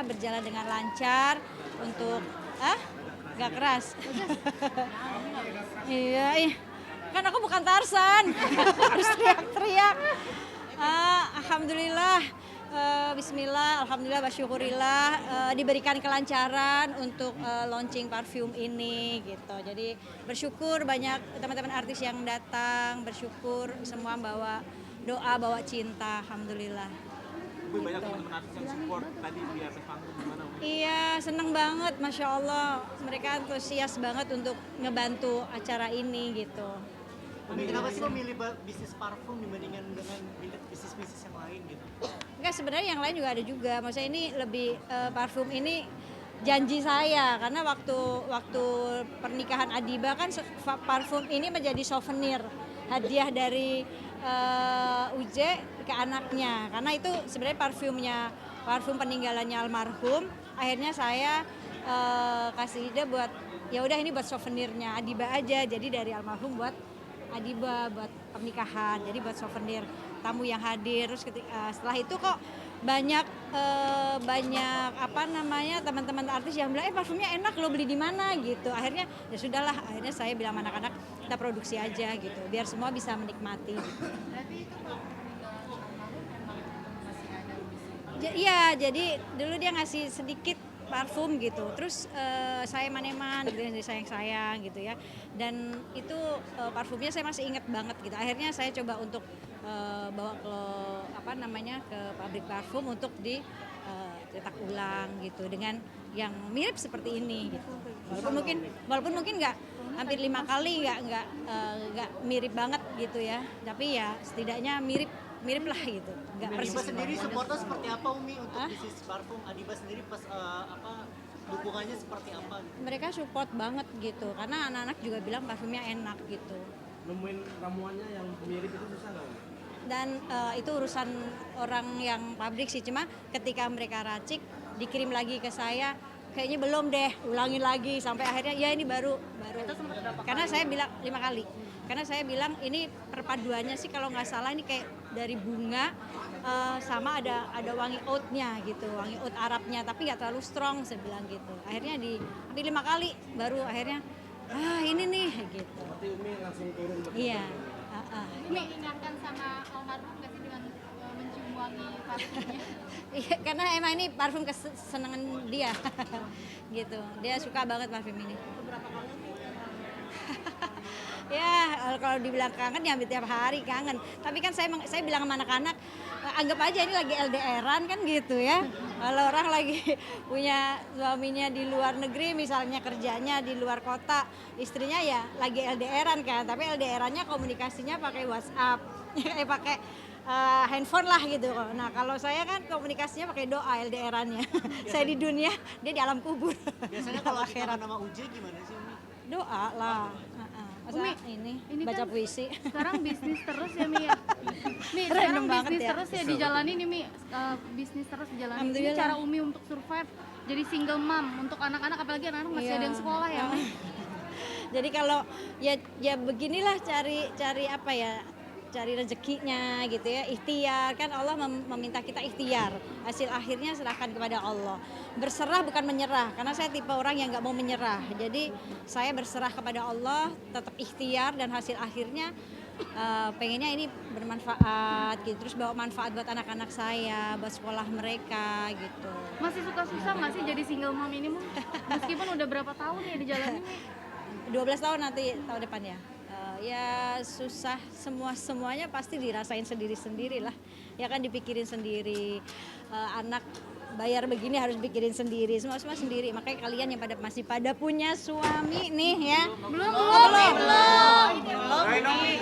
berjalan dengan lancar untuk nggak keras. Iya, kan aku bukan Tarsan, harus teriak-teriak. Alhamdulillah, Bismillah, Alhamdulillah, bersyukurillah diberikan kelancaran untuk launching parfum ini gitu. Jadi bersyukur banyak teman-teman artis yang datang, bersyukur semua bawa doa, bawa cinta, Alhamdulillah. Banyak teman-teman artis yang support tadi di atas panggung gimana? Iya, seneng banget, Masya Allah. Mereka antusias banget untuk ngebantu acara ini gitu. Kenapa sih memilih bisnis parfum dibandingkan dengan bisnis-bisnis yang lain gitu? Enggak, sebenarnya yang lain juga ada juga. Maksudnya ini lebih parfum ini janji saya karena waktu pernikahan Adiba kan parfum ini menjadi souvenir hadiah dari Uje ke anaknya. Karena itu sebenarnya parfum peninggalannya almarhum. Akhirnya saya kasih ide buat ya udah ini buat souvenirnya Adiba aja. Jadi dari almarhum buat Adiba buat pernikahan, jadi buat souvenir tamu yang hadir. Terus setelah itu kok banyak teman-teman artis yang bilang parfumnya enak lo beli di mana gitu. Akhirnya ya sudahlah, akhirnya saya bilang sama anak-anak kita produksi aja gitu biar semua bisa menikmati. Berarti itu kalau peninggalan almarhum memang masih ada bisnis. Iya, jadi dulu dia ngasih sedikit parfum gitu, terus saya maneman gitu, sayang-sayang gitu ya, dan itu parfumnya saya masih inget banget gitu. Akhirnya saya coba untuk bawa ke pabrik parfum untuk dicetak ulang gitu dengan yang mirip seperti ini gitu. Walaupun mungkin nggak hampir 5 kali nggak mirip banget gitu ya, tapi ya setidaknya mirip lah gitu. Nggak persis. Adiba sendiri supportnya seperti apa Umi untuk bisnis parfum? Adiba sendiri pas dukungannya seperti apa? Gitu? Mereka support banget gitu karena anak-anak juga bilang parfumnya enak gitu. Nemuin ramuannya yang mirip itu susah nggak? Dan itu urusan orang yang pabrik sih, cuma ketika mereka racik dikirim lagi ke saya, kayaknya belum deh, ulangin lagi sampai akhirnya ya ini baru. Karena saya bilang 5 kali. Karena saya bilang ini perpaduannya sih kalau nggak salah ini kayak dari bunga sama ada wangi oud-nya gitu, wangi oud Arabnya, tapi nggak terlalu strong saya bilang gitu. Akhirnya hampir 5 kali baru akhirnya ini nih gitu. Berarti Umi langsung turun. Iya. Umi ingatkan sama almarhum nggak sih dengan mencium wangi parfumnya? Iya, karena emang ini parfum kesenangan dia, gitu. Dia suka banget parfum ini. Beberapa kali Ya, kalau dibilang kangen ya hampir tiap hari kangen. Tapi kan saya bilang sama anak-anak, anggap aja ini lagi LDR-an kan gitu ya. Kalau orang lagi punya suaminya di luar negeri, misalnya kerjanya di luar kota, istrinya ya lagi LDR-an kan. Tapi LDR-annya komunikasinya pakai WhatsApp, pakai handphone lah gitu. Nah kalau saya kan komunikasinya pakai doa LDR-annya. Saya di dunia, dia di alam kubur. Biasanya kalau kita nama Uje gimana sih Umi? Doa lah. Masa Umi, ini kan baca puisi. sekarang bisnis terus ya Mi ya? Mi, sekarang bisnis terus ya dijalani nih Mi, bisnis terus dijalani. Ini cara Umi untuk survive jadi single mom untuk anak-anak, apalagi anak-anak masih ada yang sekolah ya Mi? Jadi kalau ya beginilah cari apa ya, cari rezekinya gitu ya, ikhtiar kan Allah meminta kita ikhtiar, hasil akhirnya serahkan kepada Allah. Berserah bukan menyerah, karena saya tipe orang yang nggak mau menyerah, jadi saya berserah kepada Allah, tetap ikhtiar dan hasil akhirnya pengennya ini bermanfaat gitu, terus bawa manfaat buat anak-anak saya, buat sekolah mereka gitu. Masih suka susah nggak sih jadi single mom ini Mu? Meskipun udah berapa tahun ya dijalani Mi? 12 tahun nanti tahun depan ya. Ya susah, semuanya pasti dirasain sendiri-sendiri lah. Ya kan dipikirin sendiri. Anak bayar begini harus pikirin sendiri, semua sendiri. Makanya kalian yang masih pada punya suami nih ya. Belum. Doain Mi.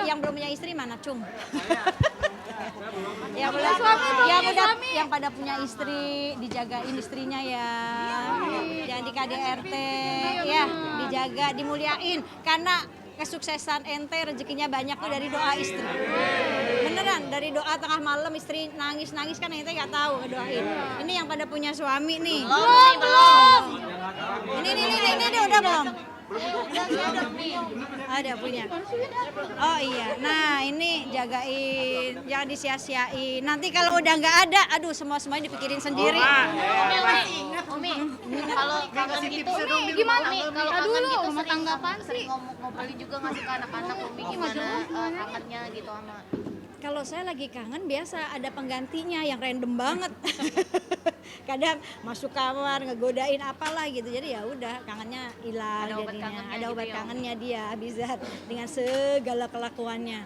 Yang belum punya istri mana Cung? Yang pada punya istri, dijagain istrinya ya. Jangan di KDRT ya, dijaga, dimuliain karena kesuksesan ente rezekinya banyak tuh dari doa istri. Beneran, dari doa tengah malam istri nangis kan ente nggak tahu ngedoain. Ini yang pada punya suami nih. Belum. Ini udah belum? Ada punya. Oh iya, nah ini jagain, jangan disia-siain. Nanti kalau udah nggak ada, aduh semuanya dipikirin sendiri. Umi, kalau kangen gitu, Gimana? kalau Aduh, kangen gitu rumah tangga apaan sering ngobrolin juga ngasih ke anak-anak Umi gimana kangennya gitu sama. Kalau saya lagi kangen biasa ada penggantinya yang random banget. Kadang masuk kamar ngegodain apalah gitu. Jadi ya udah kangennya hilang Ada obat jadinya. kangennya Ada gitu obat ya. kangennya dia Abizar dengan segala kelakuannya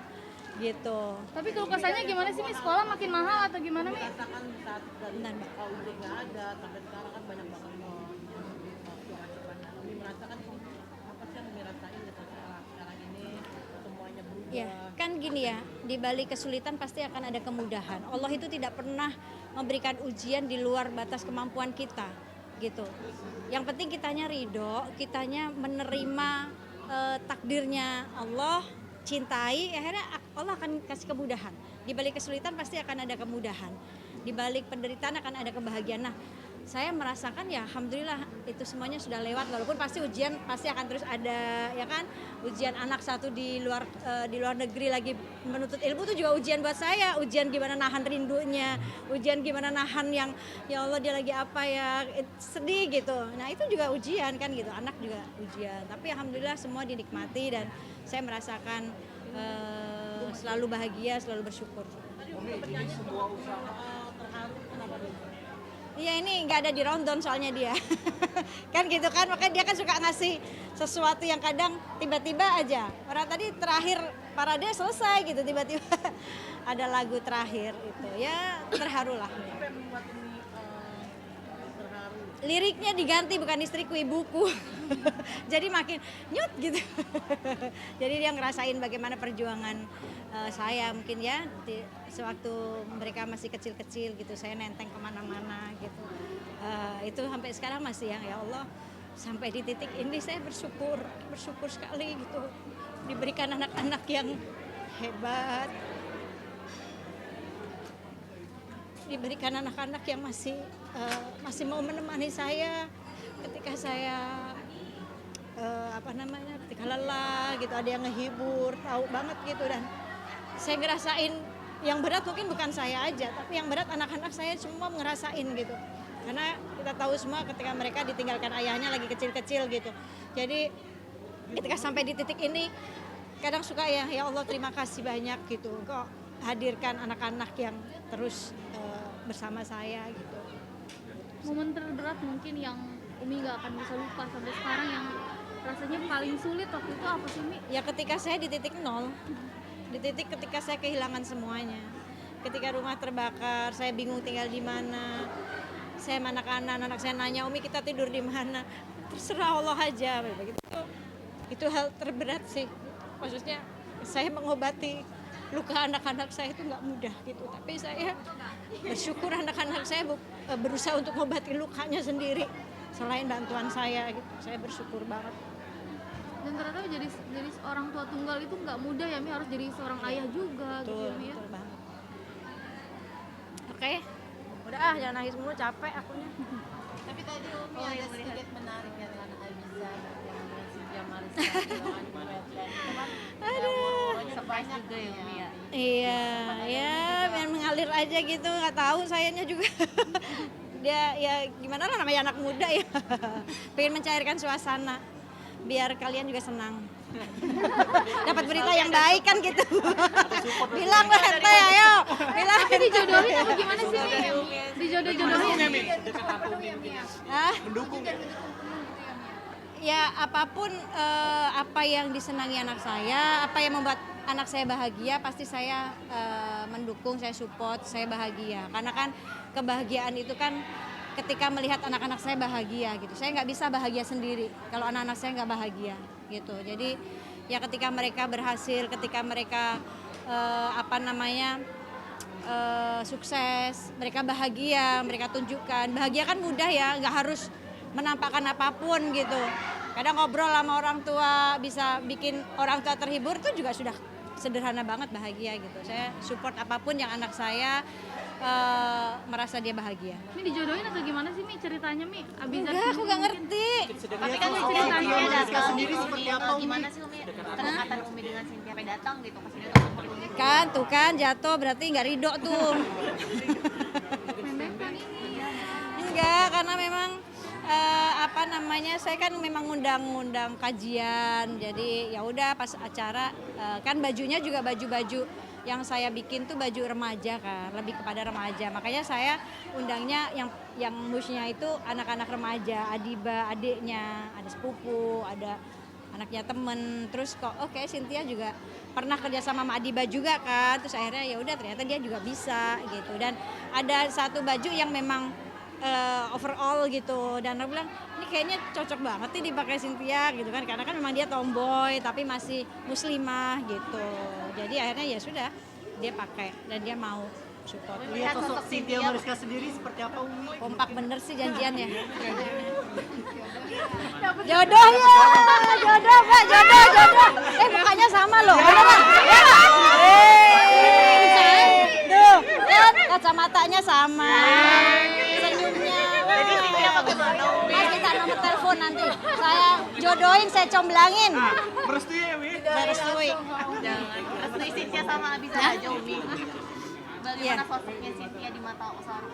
gitu. Tapi kalau kesannya gimana sih, Mi? Sekolah makin mahal atau gimana, Mi? Rasakan saat dari Benar, Mbak. KUD nggak ada sampai sekarang kan banyak banget Umi merasakan ini apa sih yang Umi rasain gitu sekarang ini semuanya berubah. Ya, kan gini ya, di balik kesulitan pasti akan ada kemudahan. Allah itu tidak pernah memberikan ujian di luar batas kemampuan kita, gitu. Yang penting kitanya ridho, kitanya menerima takdirnya Allah, cintai, akhirnya Allah akan kasih kemudahan. Di balik kesulitan pasti akan ada kemudahan. Di balik penderitaan akan ada kebahagiaan. Nah, saya merasakan ya alhamdulillah itu semuanya sudah lewat, walaupun pasti ujian pasti akan terus ada, ya kan. Ujian anak satu di luar negeri lagi menuntut ilmu itu juga ujian buat saya. Ujian gimana nahan rindunya, ujian gimana nahan yang ya Allah dia lagi apa ya, sedih gitu. Nah itu juga ujian kan gitu, anak juga ujian. Tapi alhamdulillah semua dinikmati dan saya merasakan selalu bahagia, selalu bersyukur. Ini semua usaha Iya ini nggak ada di rundown soalnya dia. Kan gitu kan, makanya dia kan suka ngasih sesuatu yang kadang tiba-tiba aja. Orang tadi terakhir parade selesai gitu, tiba-tiba ada lagu terakhir itu. Ya terharu lah. Apa yang membuat ini terharu? Liriknya diganti, bukan istriku, ibuku. Jadi makin nyut gitu. Jadi dia ngerasain bagaimana perjuangan saya mungkin ya sewaktu mereka masih kecil-kecil gitu, saya nenteng kemana-mana gitu. Itu sampai sekarang masih ya Allah, sampai di titik ini saya bersyukur sekali gitu, diberikan anak-anak yang hebat, diberikan anak-anak yang masih mau menemani saya ketika saya ketika lelah gitu, ada yang ngehibur, tahu banget gitu. Dan saya ngerasain yang berat mungkin bukan saya aja, tapi yang berat anak-anak saya semua ngerasain gitu, karena kita tahu semua ketika mereka ditinggalkan ayahnya lagi kecil-kecil gitu. Jadi ketika sampai di titik ini kadang suka ya Allah terima kasih banyak gitu, kok hadirkan anak-anak yang terus bersama saya gitu. Momen terberat mungkin yang Umi nggak akan bisa lupa sampai sekarang, yang rasanya paling sulit waktu itu apa sih, Mi? Ya ketika saya di titik nol, di titik ketika saya kehilangan semuanya, ketika rumah terbakar, saya bingung tinggal di mana, saya sama anak saya nanya, Umi kita tidur di mana, terserah Allah aja, begitu. Itu hal terberat sih, maksudnya saya mengobati luka anak-anak saya itu nggak mudah gitu, tapi saya bersyukur anak-anak saya berusaha untuk mengobati lukanya sendiri, selain bantuan saya gitu, saya bersyukur banget. Dan ternyata jadi seorang tua tunggal itu nggak mudah ya, Mi, harus jadi seorang ayah juga gitu Betul, ya, Mi, ya. betul banget. Oke, udah jangan nangis mulu, capek akunya. Tapi tadi Umi ada sedikit menarik ya dengan Abiza yang si Jamaris sebanyak juga ya Umi ya. Iya, ya biar mengalir aja gitu, nggak tahu sayanya juga. Dia ya gimana lah, namanya anak muda ya. Pengen mencairkan suasana biar kalian juga senang. Dapat berita yang baik kan gitu. Bilang lah teh, ayo. Bilang. Tapi dijodohin apa gimana sih, Mi? Dijodoh-jodohin. mendukung ya. Ya apapun apa yang disenangi anak saya, apa yang membuat anak saya bahagia, pasti saya mendukung, saya support, saya bahagia. Karena kan kebahagiaan itu kan ketika melihat anak-anak saya bahagia gitu. Saya nggak bisa bahagia sendiri kalau anak-anak saya nggak bahagia gitu. Jadi ya ketika mereka berhasil, ketika mereka sukses, mereka bahagia, mereka tunjukkan. Bahagia kan mudah ya, nggak harus menampakkan apapun gitu. Kadang ngobrol sama orang tua bisa bikin orang tua terhibur, itu juga sudah sederhana banget bahagia gitu. Saya support apapun yang anak saya merasa dia bahagia. Mi dijodohin atau gimana sih Mi ceritanya Mi? Abizar Enggak, aku nggak ngerti. Tapi kan ceritanya datang sendiri seperti apa Umi? Gimana sih Umi kedekatan Umi dengan Cynthia sampai datang gitu ke sini untuk bertemu? Kan tuh kan jatuh berarti nggak ridho tuh. Enggak, karena memang apa namanya, saya kan memang ngundang kajian, jadi ya udah pas acara kan bajunya juga baju-baju yang saya bikin tuh baju remaja kan, lebih kepada remaja, makanya saya undangnya yang musnya itu anak-anak remaja, Adiba adiknya, ada sepupu, ada anaknya temen, terus kok oke Cynthia juga pernah kerja sama Adiba juga kan, terus akhirnya ya udah ternyata dia juga bisa gitu, dan ada satu baju yang memang overall gitu, dan aku bilang ini kayaknya cocok banget nih dipakai Cynthia gitu kan, karena kan memang dia tomboy tapi masih muslimah gitu, jadi akhirnya ya sudah dia pakai dan dia mau support. Lihat sosok Cynthia Mariska sendiri seperti apa Umi? Kompak bener sih janjiannya. Jodoh ya, jodoh Pak, jodoh. Mukanya sama loh, beneran. Tuh, kan kacamatanya sama. Senyumnya. Mas kita nomor telepon nanti. Saya jodohin, saya comblangin. Merestui ya, Wi? Merestui. Restui Cynthia sama Abizar aja Umi. Bagaimana sosoknya Cynthia di mata Osaro?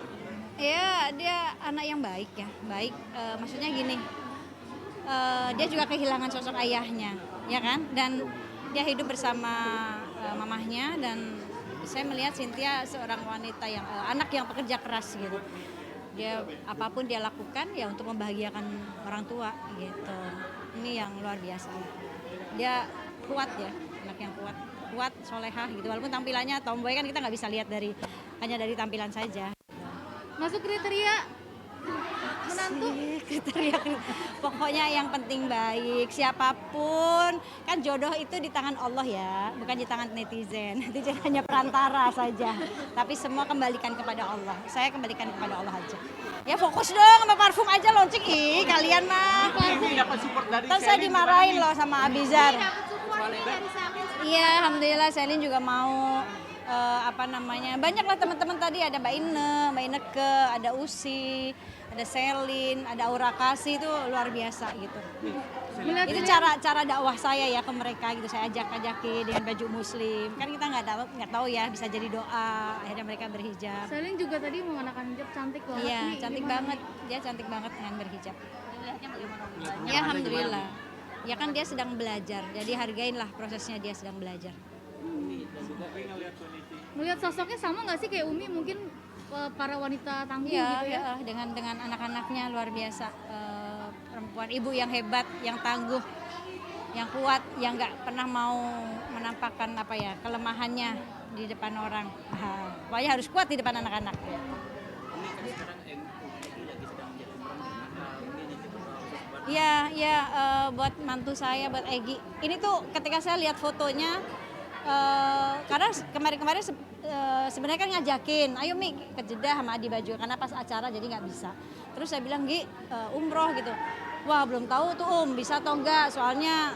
Ya, dia anak yang baik ya, baik. Maksudnya gini, dia juga kehilangan sosok ayahnya, ya kan? Dan dia hidup bersama mamahnya, dan saya melihat Cynthia seorang wanita yang anak yang pekerja keras gitu. Dia apapun dia lakukan ya untuk membahagiakan orang tua gitu. Ini yang luar biasa. Dia kuat ya, anak yang kuat, solehah gitu. Walaupun tampilannya tomboy kan kita nggak bisa lihat hanya dari tampilan saja. Masuk kriteria menantu? Kriteria pokoknya yang penting baik, siapapun kan jodoh itu di tangan Allah ya, bukan di tangan netizen. Netizen hanya perantara saja, tapi semua kembalikan kepada Allah. Saya kembalikan kepada Allah aja. Ya fokus dong sama parfum aja launching. Ih kalian mah Dapat support dari kan saya dimarahin loh sama Abizar. Support nih dari Selin. Iya, alhamdulillah Selin juga mau apa namanya, banyak lah teman-teman tadi, ada Mbak Ineke, ada Usi, ada Selin, ada Aura Kasih, itu luar biasa gitu. Itu cara dakwah saya ya ke mereka gitu, saya ajakin dengan baju muslim, kan kita nggak tahu ya, bisa jadi doa, akhirnya mereka berhijab. Selin juga tadi mengenakan hijab cantik banget. Iya, Mi. cantik Gimana, banget, dia cantik banget dengan berhijab. Melihatnya bagaimana Umi? Ya alhamdulillah. Ya kan dia sedang belajar, jadi hargainlah prosesnya dia sedang belajar. Melihat sosoknya sama nggak sih kayak Umi, mungkin para wanita tangguh Iya, gitu ya? ya, dengan anak-anaknya luar biasa. Perempuan, ibu yang hebat, yang tangguh, yang kuat, yang nggak pernah mau menampakkan apa ya kelemahannya di depan orang. Pokoknya harus kuat di depan anak-anak. Iya, buat mantu saya, buat Egi. Ini tuh ketika saya lihat fotonya, karena kemarin-kemarin sebenarnya kan ngajakin, ayo Mi ke Jeddah sama Adi Baju, karena pas acara jadi nggak bisa. Terus saya bilang Gi, umroh gitu. Wah belum tahu tuh bisa atau enggak, soalnya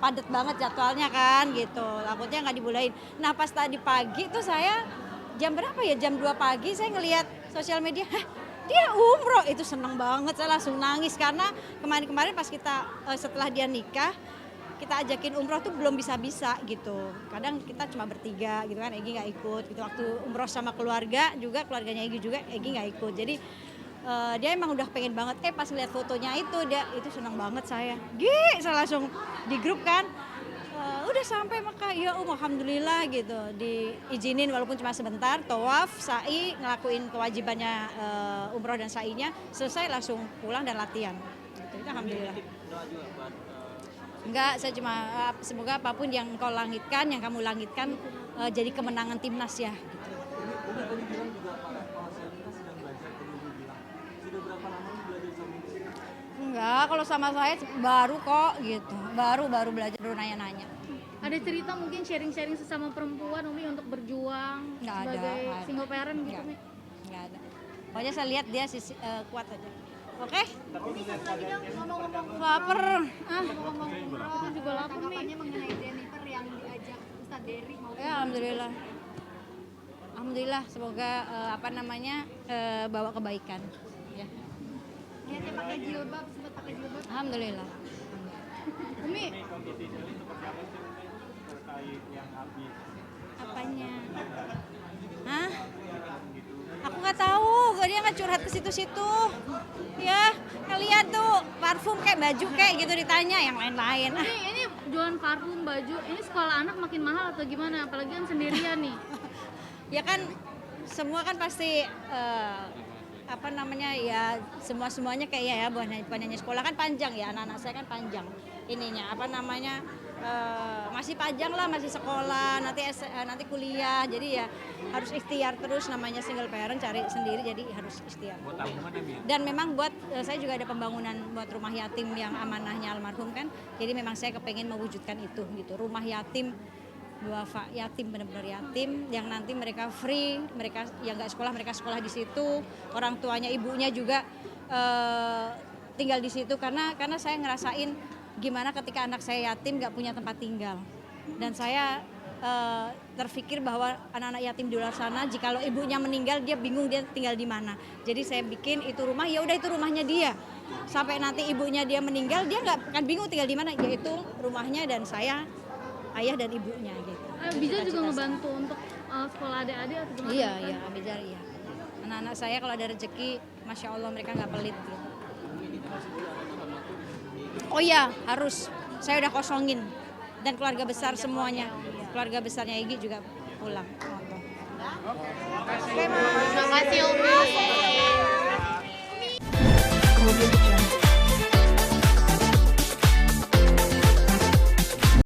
padat banget jadwalnya kan gitu, takutnya nggak dibolehin. Nah pas tadi pagi tuh saya jam berapa ya, jam 2 pagi saya ngelihat sosial media, hah dia umroh, itu seneng banget, saya langsung nangis karena kemarin-kemarin pas kita setelah dia nikah, kita ajakin umroh tuh belum bisa-bisa gitu. Kadang kita cuma bertiga gitu kan, Egi nggak ikut gitu. Waktu umroh sama keluarga juga, keluarganya Egi juga, Egi nggak ikut. Jadi dia emang udah pengen banget. Pas lihat fotonya itu senang banget saya. Saya langsung di grup kan. Udah sampai Mekah, ya alhamdulillah gitu. Diizinin walaupun cuma sebentar, tawaf, sa'i, ngelakuin kewajibannya umroh dan sa'inya, selesai langsung pulang dan latihan. Gitu. Itu alhamdulillah. Enggak, saya cuma semoga apapun yang kau langitkan, yang kamu langitkan jadi kemenangan timnas ya. Gitu. Enggak, kalau sama saya baru kok gitu, baru belajar, baru nanya-nanya. Ada cerita mungkin sharing-sharing sesama perempuan Umi untuk berjuang Nggak ada, sebagai nggak ada. single parent gitu Mi? Enggak ada. Pokoknya saya lihat dia kuat aja. Oke? Laper. Aku juga lapar Mi. Mengenai Jennifer yang diajak Ustadz Dery mau Ya alhamdulillah. alhamdulillah semoga bawa kebaikan. Ya. Niatnya pakai jilbab, sempat pakai jilbab. Alhamdulillah. Umi, Apanya? Hah? Aku nggak tahu, dia nggak curhat ke situ-situ. Ya, lihat tuh parfum kayak baju kayak gitu ditanya yang lain-lain. ini jualan parfum, baju, ini sekolah anak makin mahal atau gimana? Apalagi kan sendirian nih. Ya kan semua kan pasti ya semuanya kayak ya bukan hanya sekolah kan panjang ya, anak-anak saya kan panjang ininya masih panjang lah, masih sekolah, nanti kuliah, jadi ya harus ikhtiar terus, namanya single parent cari sendiri jadi harus ikhtiar. Buat tabungan ya, Mi? Dan memang buat saya juga ada pembangunan buat rumah yatim yang amanahnya almarhum kan, jadi memang saya kepengen mewujudkan itu gitu, rumah yatim duafa, yatim benar-benar yatim yang nanti mereka free, mereka yang nggak sekolah mereka sekolah di situ, orang tuanya ibunya juga tinggal di situ karena saya ngerasain gimana ketika anak saya yatim nggak punya tempat tinggal, dan saya terpikir bahwa anak-anak yatim di luar sana jikalau ibunya meninggal dia bingung dia tinggal di mana, jadi saya bikin itu rumah, ya udah itu rumahnya dia sampai nanti ibunya dia meninggal dia nggak akan bingung tinggal di mana, yaitu rumahnya dan saya ayah dan ibunya gitu. Bisa juga ngebantu untuk sekolah adik-adik atau gimana? Iya, Abijar iya. Anak-anak saya kalau ada rezeki, masya Allah mereka nggak pelit gitu. Oh iya, harus. Saya udah kosongin dan keluarga besar semuanya. Keluarga besarnya Igi juga pulang. Terima kasih Umi.